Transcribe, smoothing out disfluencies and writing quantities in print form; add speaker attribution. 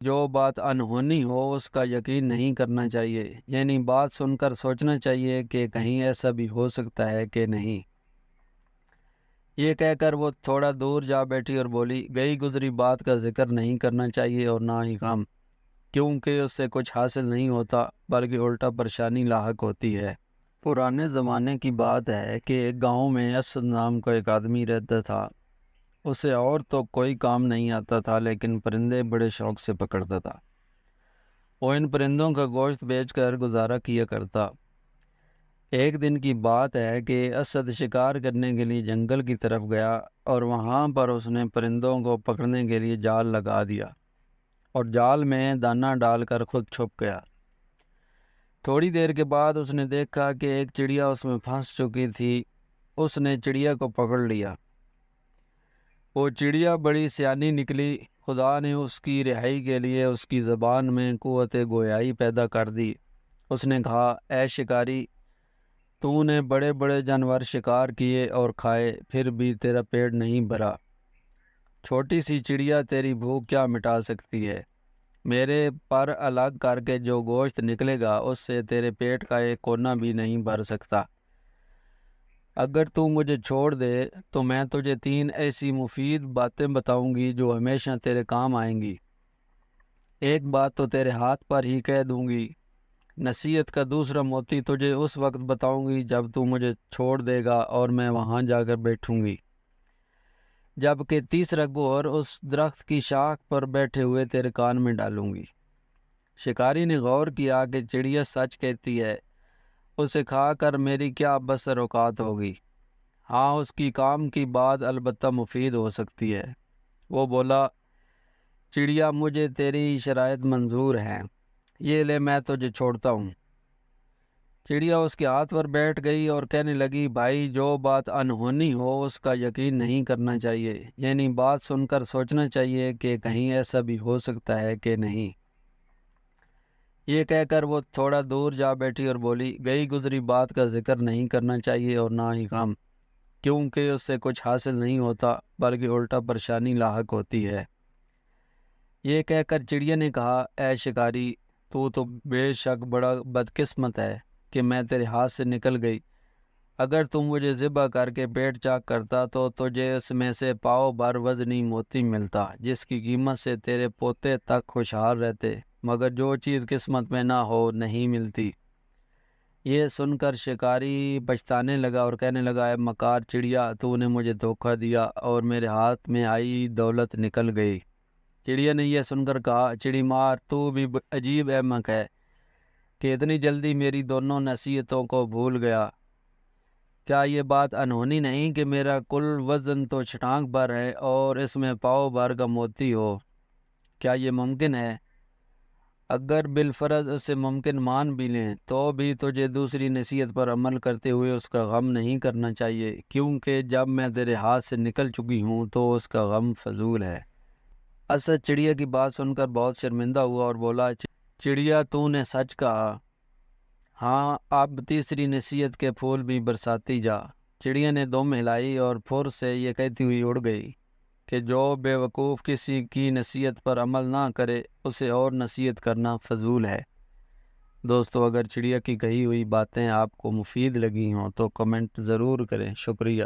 Speaker 1: جو بات انہونی ہو اس کا یقین نہیں کرنا چاہیے، یعنی بات سن کر سوچنا چاہیے کہ کہیں ایسا بھی ہو سکتا ہے کہ نہیں۔ یہ کہہ کر وہ تھوڑا دور جا بیٹھی اور بولی، گئی گزری بات کا ذکر نہیں کرنا چاہیے اور نہ ہی غم، کیونکہ اس سے کچھ حاصل نہیں ہوتا بلکہ الٹا پریشانی لاحق ہوتی ہے۔ پرانے زمانے کی بات ہے کہ ایک گاؤں میں اسد نام کا ایک آدمی رہتا تھا۔ اسے اور تو کوئی کام نہیں آتا تھا، لیکن پرندے بڑے شوق سے پکڑتا تھا۔ وہ ان پرندوں کا گوشت بیچ کر گزارا کیا کرتا۔ ایک دن کی بات ہے کہ اسد شکار کرنے کے لیے جنگل کی طرف گیا اور وہاں پر اس نے پرندوں کو پکڑنے کے لیے جال لگا دیا اور جال میں دانہ ڈال کر خود چھپ گیا۔ تھوڑی دیر کے بعد اس نے دیکھا کہ ایک چڑیا اس میں پھنس چکی تھی۔ اس نے چڑیا کو پکڑ لیا۔ وہ چڑیا بڑی سیانی نکلی۔ خدا نے اس کی رہائی کے لیے اس کی زبان میں قوت گویائی پیدا کر دی۔ اس نے کہا، اے شکاری، تو نے بڑے بڑے جانور شکار کیے اور کھائے، پھر بھی تیرا پیٹ نہیں بھرا۔ چھوٹی سی چڑیا تیری بھوک کیا مٹا سکتی ہے؟ میرے پر الگ کر کے جو گوشت نکلے گا اس سے تیرے پیٹ کا ایک کونا بھی نہیں بھر سکتا۔ اگر تو مجھے چھوڑ دے تو میں تجھے 3 ایسی مفید باتیں بتاؤں گی جو ہمیشہ تیرے کام آئیں گی۔ ایک بات تو تیرے ہاتھ پر ہی کہہ دوں گی۔ نصیحت کا دوسرا موتی تجھے اس وقت بتاؤں گی جب تو مجھے چھوڑ دے گا اور میں وہاں جا کر بیٹھوں گی، جبکہ تیسرا گوہر اس درخت کی شاخ پر بیٹھے ہوئے تیرے کان میں ڈالوں گی۔ شکاری نے غور کیا کہ چڑیا سچ کہتی ہے، اسے کھا کر میری کیا بسر اوقات ہوگی؟ ہاں، اس کی کام کی بات البتہ مفید ہو سکتی ہے۔ وہ بولا، چڑیا، مجھے تیری شرائط منظور ہیں، یہ لے میں تجھے چھوڑتا ہوں۔ چڑیا اس کے ہاتھ پر بیٹھ گئی اور کہنے لگی، بھائی، جو بات انہونی ہو اس کا یقین نہیں کرنا چاہیے، یعنی بات سن کر سوچنا چاہیے کہ کہیں ایسا بھی ہو سکتا ہے کہ نہیں۔ یہ کہہ کر وہ تھوڑا دور جا بیٹھی اور بولی، گئی گزری بات کا ذکر نہیں کرنا چاہیے اور نہ ہی غم، کیونکہ اس سے کچھ حاصل نہیں ہوتا بلکہ الٹا پریشانی لاحق ہوتی ہے۔ یہ کہہ کر چڑیا نے کہا، اے شکاری، تو بے شک بڑا بدقسمت ہے کہ میں تیرے ہاتھ سے نکل گئی۔ اگر تم مجھے ذبح کر کے پیٹ چاک کرتا تو تجھے اس میں سے پاؤ بھر وزنی موتی ملتا، جس کی قیمت سے تیرے پوتے تک خوشحال رہتے، مگر جو چیز قسمت میں نہ ہو نہیں ملتی۔ یہ سن کر شکاری پچھتانے لگا اور کہنے لگا، اے مکار چڑیا، تو نے مجھے دھوکہ دیا اور میرے ہاتھ میں آئی دولت نکل گئی۔ چڑیا نے یہ سن کر کہا، چڑی مار، تو بھی عجیب احمق ہے کہ اتنی جلدی میری دونوں نصیحتوں کو بھول گیا۔ کیا یہ بات انہونی نہیں کہ میرا کل وزن تو چھٹانک بھر ہے اور اس میں پاؤ بھر کا موتی ہو؟ کیا یہ ممکن ہے؟ اگر بالفرض اسے ممکن مان بھی لیں تو بھی تجھے دوسری نصیحت پر عمل کرتے ہوئے اس کا غم نہیں کرنا چاہیے، کیونکہ جب میں تیرے ہاتھ سے نکل چکی ہوں تو اس کا غم فضول ہے۔ اسد چڑیا کی بات سن کر بہت شرمندہ ہوا اور بولا، چڑیا، تو نے سچ کہا۔ ہاں، اب تیسری نصیحت کے پھول بھی برساتی جا۔ چڑیا نے دم ہلائی اور پھر سے یہ کہتی ہوئی اڑ گئی کہ جو بے وقوف کسی کی نصیحت پر عمل نہ کرے اسے اور نصیحت کرنا فضول ہے۔ دوستو، اگر چڑیا کی کہی ہوئی باتیں آپ کو مفید لگی ہوں تو کمنٹ ضرور کریں۔ شکریہ۔